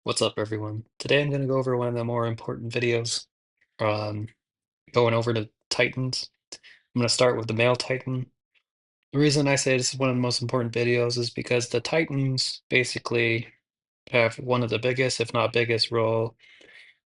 What's up, everyone? Today I'm going to go over one of the more important videos, um, going over the Titans. I'm going to start with the male Titan. The reason I say this is one of the most important videos is because the Titans basically have one of the biggest, if not biggest, role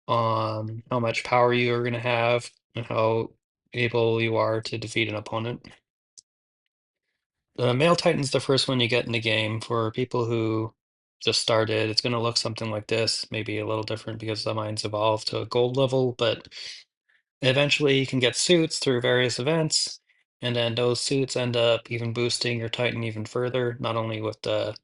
on how much power you are going to have and how able you are to defeat an opponent. The male Titan's the first one you get in the game. For people who just started, it's going to look something like this, maybe a little different because the mine's evolved to a gold level, but eventually you can get suits through various events, and then those suits end up even boosting your Titan even further, not only with the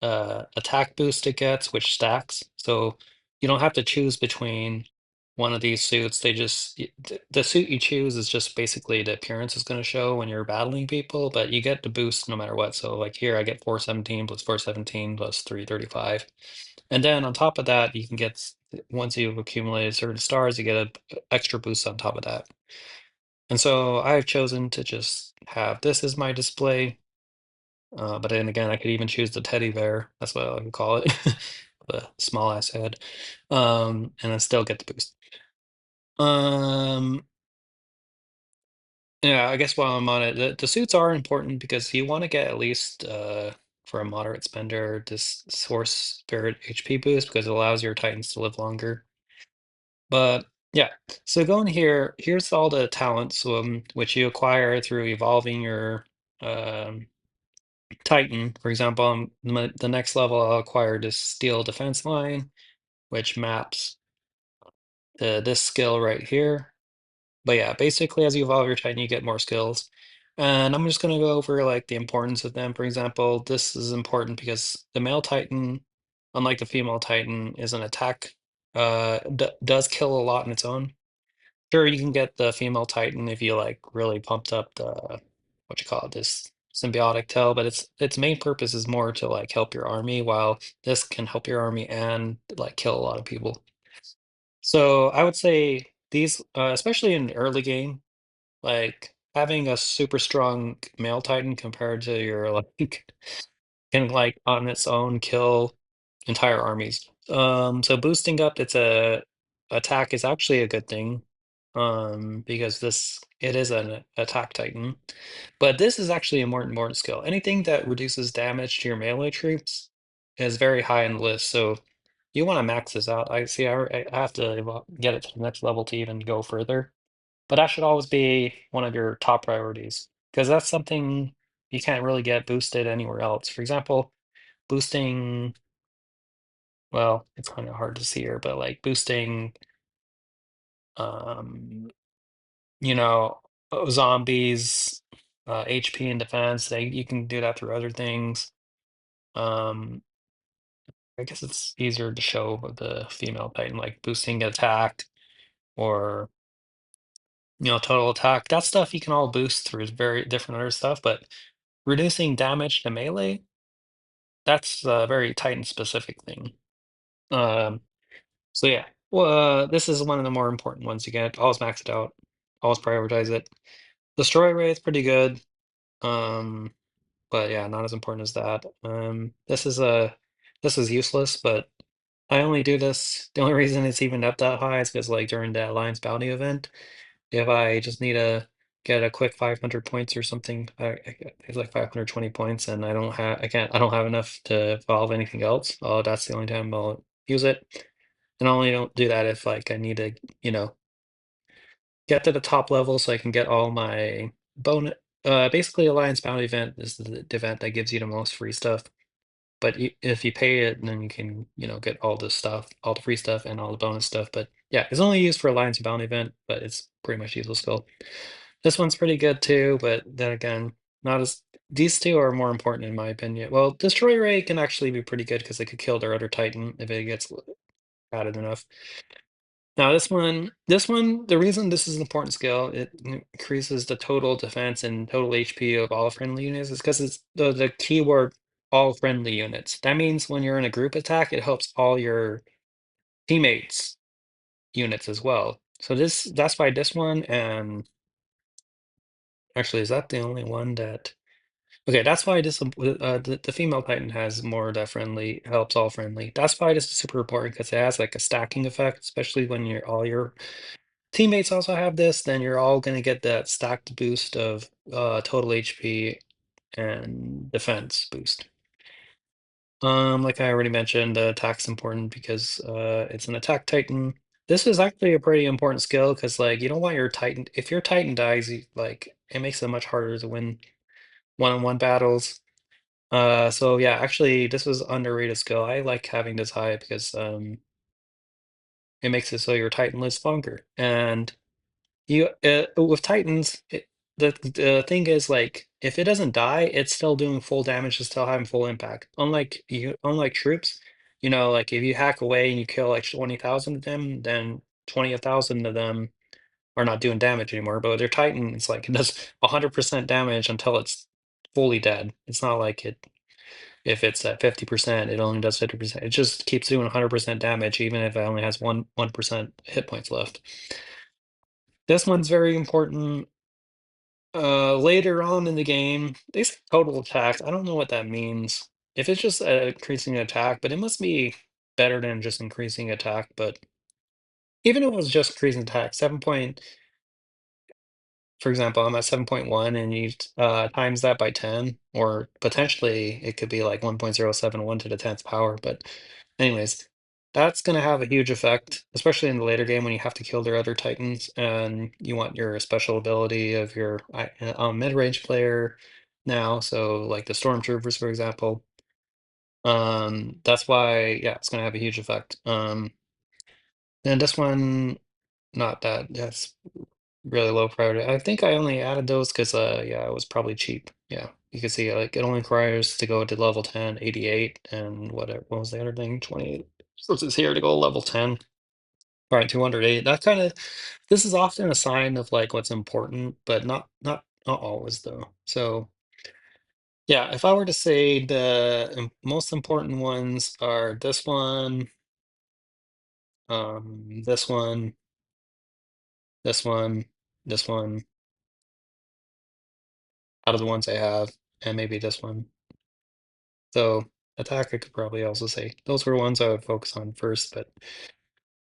attack boost it gets, which stacks. So you don't have to choose between one of these suits. The suit you choose is just basically the appearance is going to show when you're battling people, but you get the boost no matter what. So like here, I get 417 plus 417 plus 335. And then on top of that, you can get, once you've accumulated certain stars, you get an extra boost on top of that. And so I've chosen to just have this as my display. But then again, I could even choose the teddy bear. That's what I would call it, the small ass head, and then still get the boost. Um, yeah, I guess while I'm on it, the suits are important because you want to get at least for a moderate spender this source spirit HP boost because it allows your Titans to live longer. But yeah, so going here, here's all the talents which you acquire through evolving your um Titan, for example, the next level I'll acquire this steel defense line, which maps to this skill right here. But yeah, basically as you evolve your Titan, you get more skills. And I'm just going to go over like the importance of them. For example, this is important because the male Titan, unlike the female Titan, is an attack, d does kill a lot on its own. Sure, you can get the female Titan if you like really pumped up the what you call it, this symbiotic tail, but its main purpose is more to like help your army, while this can help your army and like kill a lot of people. So I would say these, especially in early game, like having a super strong male Titan compared to your like can like on its own kill entire armies. So boosting up its attack is actually a good thing. Because it is an attack titan. But this is actually a more important skill. Anything that reduces damage to your melee troops is very high on the list. So you want to max this out. I have to get it to the next level to even go further. But that should always be one of your top priorities because that's something you can't really get boosted anywhere else. For example, boosting, well, it's kind of hard to see here, but like boosting, um, you know, zombies, HP and defense, you can do that through other things. Um, I guess it's easier to show with the female Titan, like boosting attack or total attack. That stuff you can all boost through very different other stuff, but reducing damage to melee, that's a very Titan specific thing. Um, so yeah, well, this is one of the more important ones you get. Always max it out, always prioritize it. Destroy rate is pretty good. Um, but yeah, not as important as that. This is useless, but I only do this. The only reason it's even up that high is because like during the Alliance Bounty event, if I just need to get a quick 500 points or something, it's like 520 points, and I don't have enough to evolve anything else. Oh, that's the only time I'll use it. And I only don't do that if like I need to, you know, get to the top level so I can get all my bonus. Basically, Alliance Bounty event is the event that gives you the most free stuff. But if you pay it, then you can, get all the stuff, all the free stuff, and all the bonus stuff. But yeah, it's only used for Alliance Bounty event, but it's pretty much useless still. This one's pretty good too, but then again, not as these two are more important in my opinion. Well, Destroy Ray can actually be pretty good because it could kill their other Titan if it gets added enough. Now this one, the reason this is an important skill, it increases the total defense and total HP of all friendly units is because it's the keyword all friendly units. That means when you're in a group attack, it helps all your teammates units as well. So that's why this one and actually is that the only one that Okay, that's why the female Titan has more of that friendly helps all friendly. That's why this is super important because it has like a stacking effect, especially when all your teammates also have this, then you're all gonna get that stacked boost of total HP and defense boost. Like I already mentioned, the attack's important because it's an attack Titan. This is actually a pretty important skill because like you don't want your Titan if your Titan dies, like it makes it much harder to win one-on-one battles. So yeah, actually, this was underrated skill. I like having this high because it makes it so your Titan lives longer. And with Titans, the thing is like if it doesn't die, it's still doing full damage, it's still having full impact. Unlike troops, like if you hack away and you kill like 20,000 of them, then 20,000 of them are not doing damage anymore. But with their Titan, it's like it does 100% damage until it's fully dead. It's not like it. If it's at 50%, it only does 50%. It just keeps doing 100% damage, even if it only has 1% hit points left. This one's very important. Later on in the game, they say total attack. I don't know what that means. If it's just increasing attack, but it must be better than just increasing attack. But even if it was just increasing attack, for example, I'm at 7.1 and you times that by 10, or potentially it could be like 1.071 to the 10th power. But anyways, that's going to have a huge effect, especially in the later game when you have to kill their other Titans and you want your special ability of your mid-range player now. So like the Stormtroopers, for example. That's why, yeah, it's going to have a huge effect. And this one, not that. That's really low priority. I think I only added those because, yeah, it was probably cheap. Yeah, you can see like it only requires to go to level 10, 88, and what was the other thing? 28. So it's here to go level 10. All right, 208. This is often a sign of like what's important, but not always though. So yeah, if I were to say the most important ones are this one, this one, this one, out of the ones I have, and maybe this one. So attack, I could probably also say those were ones I would focus on first, but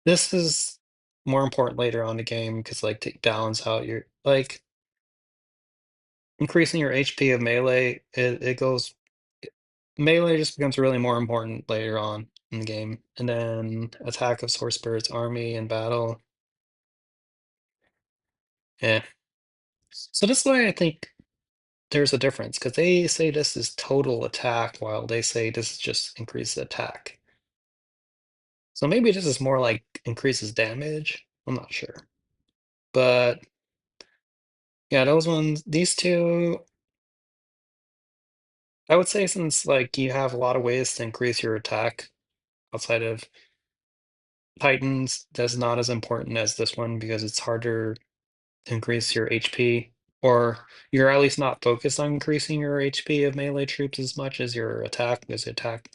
this is more important later on in the game because like to balance out your like increasing your HP of melee, it goes melee just becomes really more important later on in the game. And then attack of Source Spirit's army in battle. Yeah. So this is why I think there's a difference because they say this is total attack while they say this is just increased attack. So maybe this is more like increases damage. I'm not sure. But yeah, these two, I would say since like you have a lot of ways to increase your attack outside of Titans, that's not as important as this one because it's harder to increase your HP, or you're at least not focused on increasing your HP of melee troops as much as your attack, because attack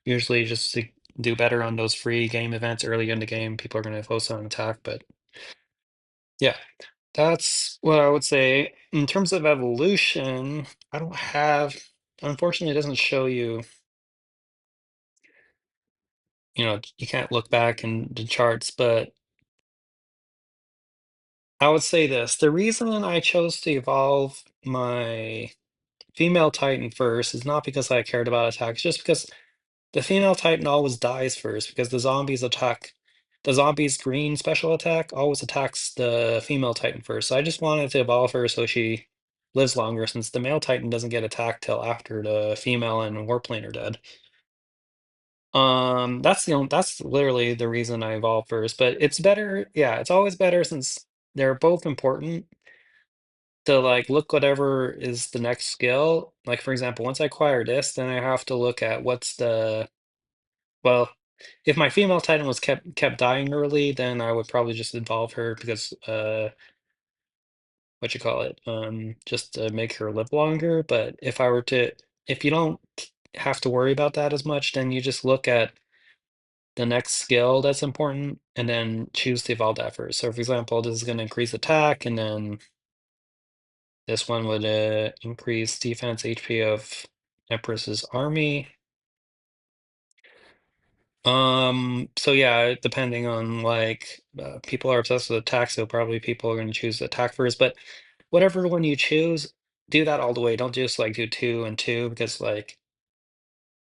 usually just to do better on those free game events early in the game, people are going to focus on attack, but yeah. That's what I would say. In terms of evolution, I don't have, unfortunately, it doesn't show you, you can't look back in the charts, but I would say this. The reason I chose to evolve my female Titan first is not because I cared about attacks, just because the female Titan always dies first because the zombies' green special attack always attacks the female Titan first. So I just wanted to evolve her so she lives longer since the male Titan doesn't get attacked till after the female and Warplane are dead. That's literally the reason I evolved first, but it's better, yeah, it's always better since they're both important to like look whatever is the next skill. Like for example, once I acquire this, then I have to look at well, if my female Titan was kept dying early, then I would probably just involve her because what you call it? Just to make her live longer. But if you don't have to worry about that as much, then you just look at the next skill that's important and then choose to evolve that first. So for example, this is going to increase attack, and then This one would increase defense HP of Empress's army. So yeah, depending on like people are obsessed with attack, so probably people are going to choose attack first. But whatever one you choose, do that all the way. Don't just like do two and two because like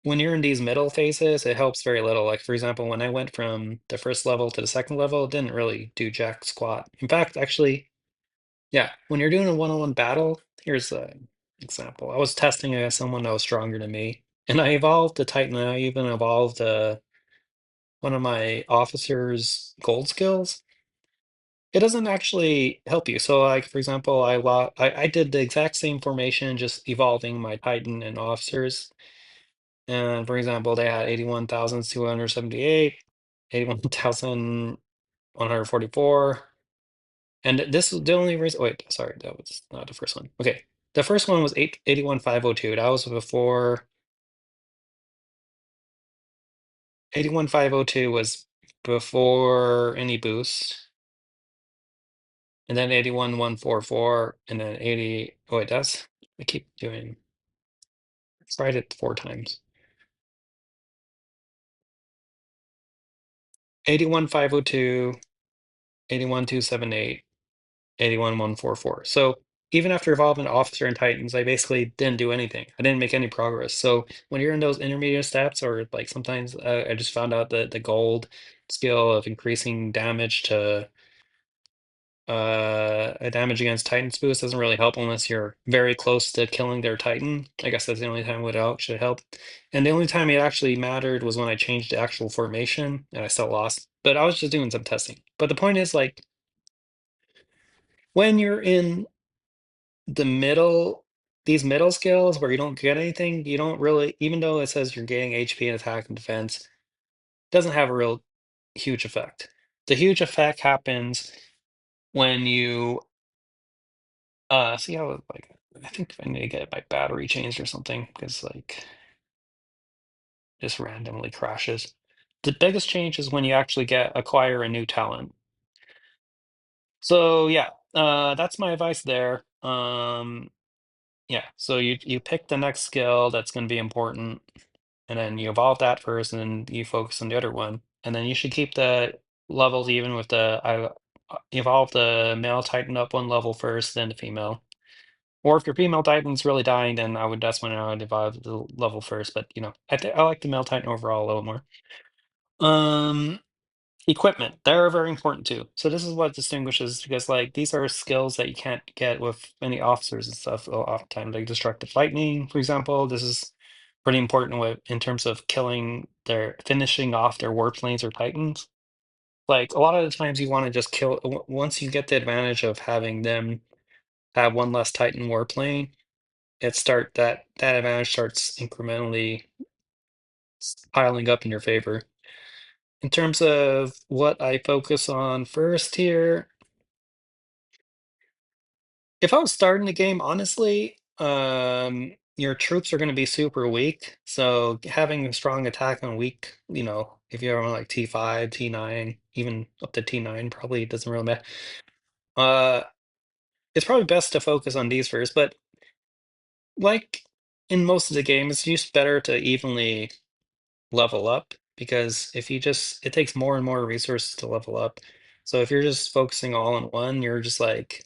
when you're in these middle phases, it helps very little. Like for example, when I went from the first level to the second level, it didn't really do jack squat. In fact, actually, yeah, when you're doing a one-on-one battle, here's an example. I was testing against someone that was stronger than me, and I evolved the Titan. And I even evolved one of my officer's gold skills. It doesn't actually help you. So, like for example, I did the exact same formation, just evolving my Titan and officers. And for example, they had 81,278, 81,144. And this was the only reason. Wait, sorry, that was not the first one. Okay, the first one was 81,502. That was before 81,502 was before any boost, and then 81,144, and then 80. Oh, wait, that's I keep doing. I tried it four times. 81,502, 81,278. 81,144. So even after evolving to Officer and Titans, I basically didn't do anything. I didn't make any progress. So when you're in those intermediate steps, or like sometimes I just found out that the gold skill of increasing damage to a damage against Titans boost doesn't really help unless you're very close to killing their Titan. I guess that's the only time it would actually help. And the only time it actually mattered was when I changed the actual formation and I still lost. But I was just doing some testing. But the point is like when you're in the middle these middle skills where you don't get anything, you don't really even though it says you're gaining HP and attack and defense, doesn't have a real huge effect. The huge effect happens when you see how like I think I need to get my battery changed or something because like just randomly crashes. The biggest change is when you actually acquire a new talent. So yeah, that's my advice there. Yeah, so you pick the next skill that's going to be important, and then you evolve that first, and then you focus on the other one, and then you should keep the levels even with the evolve the male Titan up one level first, then the female. Or if your female Titan's really dying, then that's when I would evolve the level first. But I like the male Titan overall a little more. Um, Equipment, they're very important too. So this is what distinguishes because like these are skills that you can't get with any officers and stuff. Oftentimes, like destructive lightning, for example, this is pretty important in terms of finishing off their warplanes or titans. Like a lot of the times, you want to just kill once you get the advantage of having them have one less titan warplane. That advantage starts incrementally piling up in your favor. In terms of what I focus on first here, if I was starting the game, honestly, your troops are going to be super weak. So having a strong attack on weak, if you're on like T5, T9, even up to T9, probably doesn't really matter. Uh, it's probably best to focus on these first, but like in most of the game, it's just better to evenly level up because if you just it takes more and more resources to level up. So if you're just focusing all on one, you're just like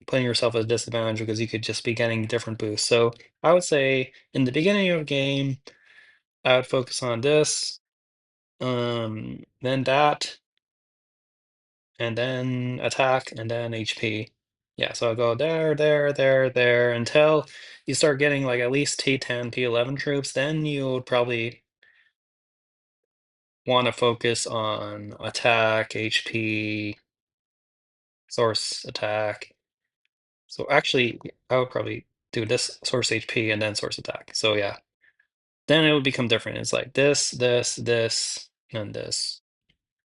putting yourself at a disadvantage because you could just be getting different boosts. So I would say in the beginning of the game, I would focus on this, then that, and then attack, and then HP. Yeah, so I'll go there, there, there, there until you start getting like at least T10, T11 troops. Then you would probably want to focus on attack, HP, source attack. So actually, I would probably do this source HP and then source attack. So yeah, then it would become different. It's like this, and this.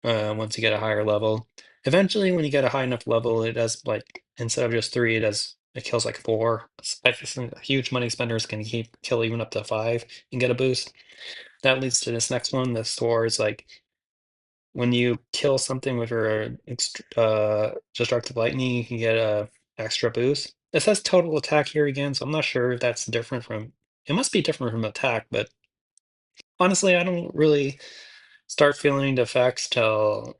Once you get a higher level, eventually, when you get a high enough level, it does like instead of just three, it kills like four. I think huge money spenders can kill even up to five and get a boost. That leads to this next one. The store is like when you kill something with your destructive lightning, you can get a extra boost. It says total attack here again, so I'm not sure if that's different from. It must be different from attack, but honestly, I don't really start feeling the effects till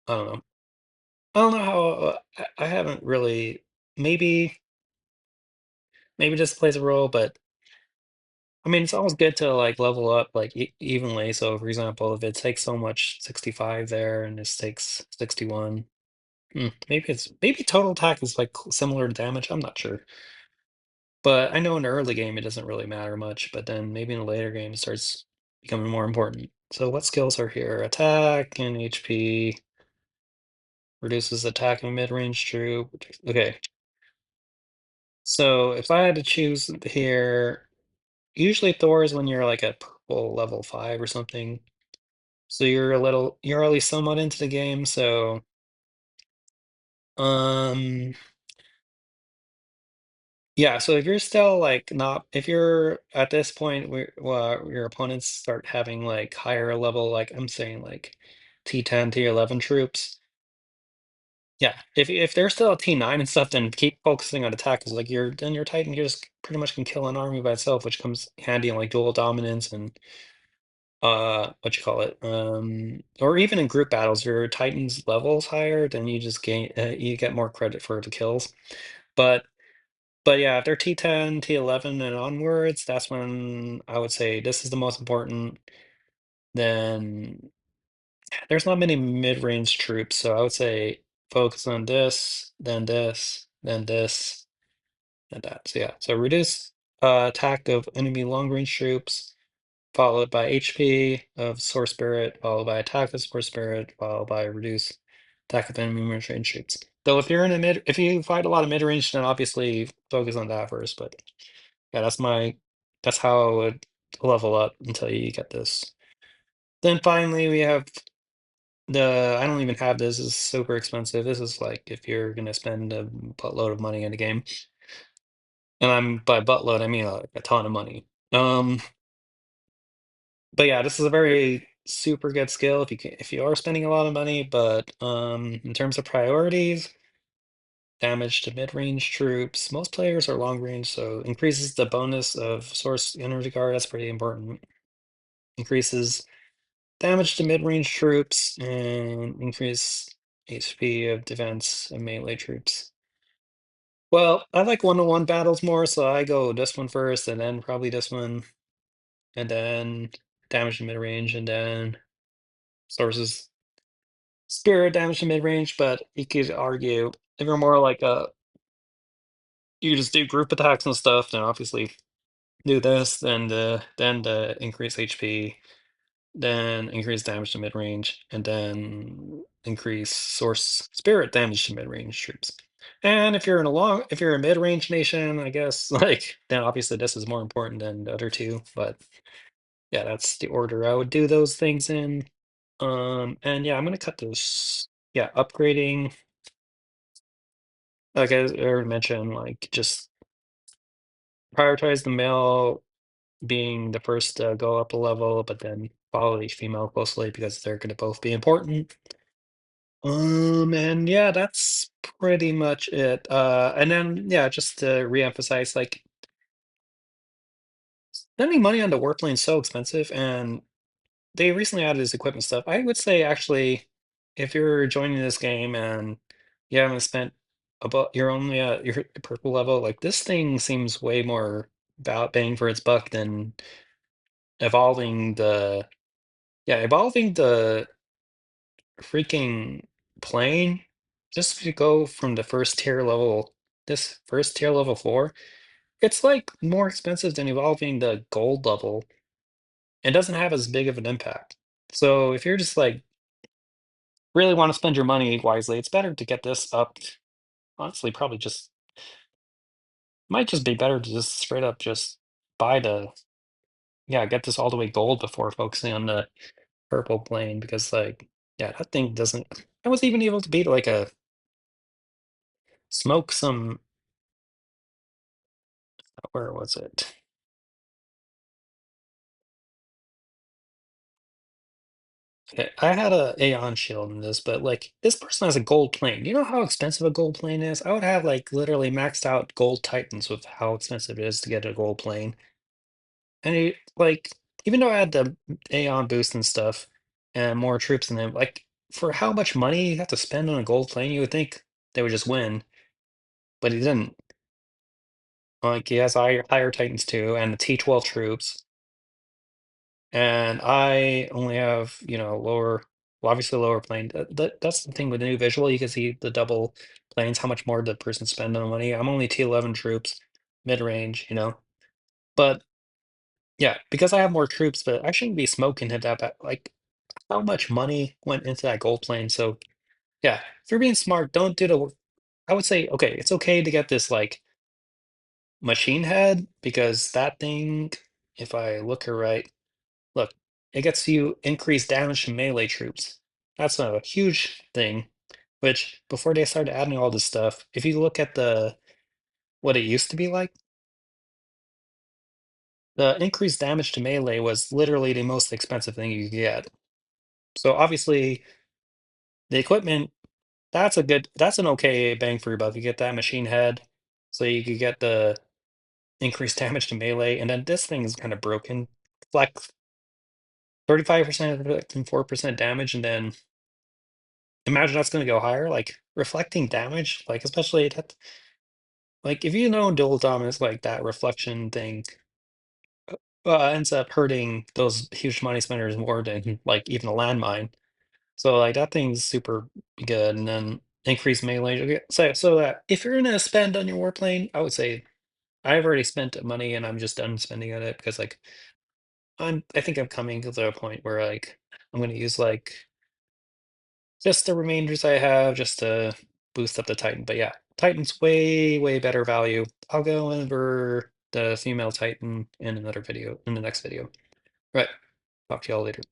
I don't know. I don't know how. I haven't really. Maybe maybe this plays a role, but I mean, it's always good to like level up like evenly. So, for example, if it takes so much 65 there and this takes 61, maybe total attack is like similar to damage. I'm not sure, but I know in the early game it doesn't really matter much. But then maybe in a later game it starts becoming more important. So, what skills are here? Attack and HP reduces attack of mid-range troop. Okay, so if I had to choose here, usually Thor is when you're like at purple level 5 or something. So you're at least somewhat into the game. So, um, yeah. So if you're still like not, if you're at this point where your opponents start having like higher level, like I'm saying like T10, T11 troops. Yeah, if they're still at T9 and stuff, then keep focusing on attack because like your Titan just pretty much can kill an army by itself, which comes handy in like dual dominance and what you call it, or even in group battles, your Titan's levels higher, then you just gain you get more credit for the kills. But but yeah, if they're T10, T11 and onwards, that's when I would say this is the most important. Then there's not many mid-range troops, so I would say focus on this, then this, and that. So yeah, so reduce attack of enemy long-range troops, followed by HP of Source Spirit, followed by attack of Source Spirit, followed by reduce attack of enemy mid-range troops. Though if you're in a if you fight a lot of mid-range, then obviously focus on that first. But yeah, that's how I would level up until you get this. Then finally we have I don't even have this. This is super expensive. This is like if you're gonna spend a buttload of money in a game, and I'm by buttload I mean like a ton of money. Um, but yeah, this is a very super good skill if you are spending a lot of money, but in terms of priorities, damage to mid-range troops. Most players are long range, so increases the bonus of source energy guard. That's pretty important. Increases damage to mid-range troops and increase HP of defense and melee troops. Well, I like one-on-one battles more, so I go this one first, and then probably this one, and then damage to mid-range, and then sources spirit damage to mid-range. But you could argue if you're more like you just do group attacks and stuff, then obviously do this, then the increase HP, then increase damage to mid-range, and then increase source spirit damage to mid-range troops. And if you're a mid-range nation, I guess like then obviously this is more important than the other two. But yeah, that's the order I would do those things in. And yeah, I'm gonna cut those. Yeah, upgrading, like I already mentioned, like just prioritize the male being the first to go up a level, but then follow the female closely because they're going to both be important. And yeah, that's pretty much it. And then yeah, just to reemphasize, like spending money on the warplane is so expensive, and they recently added this equipment stuff. I would say actually, if you're joining this game and you haven't spent about you're only at your purple level, like this thing seems way more about bang for its buck than evolving the evolving the freaking plane just to go from the first tier level, this first tier level 4, it's like more expensive than evolving the gold level. It doesn't have as big of an impact. So if you're just like really want to spend your money wisely, it's better to get this up. Honestly, probably just might just be better to just straight up just buy get this all the way gold before focusing on the purple plane because like yeah, that thing doesn't I was even able to beat like a smoke some where was it? Okay, I had a Aeon shield in this, but like this person has a gold plane. You know how expensive a gold plane is? I would have like literally maxed out gold titans with how expensive it is to get a gold plane. And like even though I had the Aeon boost and stuff and more troops in them, like for how much money you have to spend on a gold plane, you would think they would just win, but he didn't. Like he has higher titans too, and the T12 troops. And I only have, lower, well, obviously lower plane. That's the thing with the new visual. You can see the double planes, how much more the person spend on money. I'm only T11 troops, mid-range, But yeah, because I have more troops, but I shouldn't be smoking it that bad. Like, how much money went into that gold plane? So yeah, if you're being smart, don't do the. I would say, okay, it's okay to get this like machine head because that thing, if I look her right. Look, it gets you increased damage to melee troops. That's a huge thing, which before they started adding all this stuff, if you look at the what it used to be like, the increased damage to melee was literally the most expensive thing you could get. So obviously the equipment, that's an okay bang for your buck. You get that machine head, so you could get the increased damage to melee, and then this thing is kind of broken. Like 35% and 4% damage, and then imagine that's gonna go higher, like, reflecting damage, like, especially that like, if you know dual dominance, like, that reflection thing, ends up hurting those huge money spenders more than, like, even a landmine. So, like, that thing's super good, and then increased melee. Okay, so that if you're gonna spend on your warplane, I would say I've already spent money, and I'm just done spending on it because, like, I think I'm coming to the point where, like, I'm gonna use, like just the remainders I have just to boost up the Titan. But yeah, Titan's way, way better value. I'll go over the female Titan in another video, in the next video. Right. Talk to y'all later.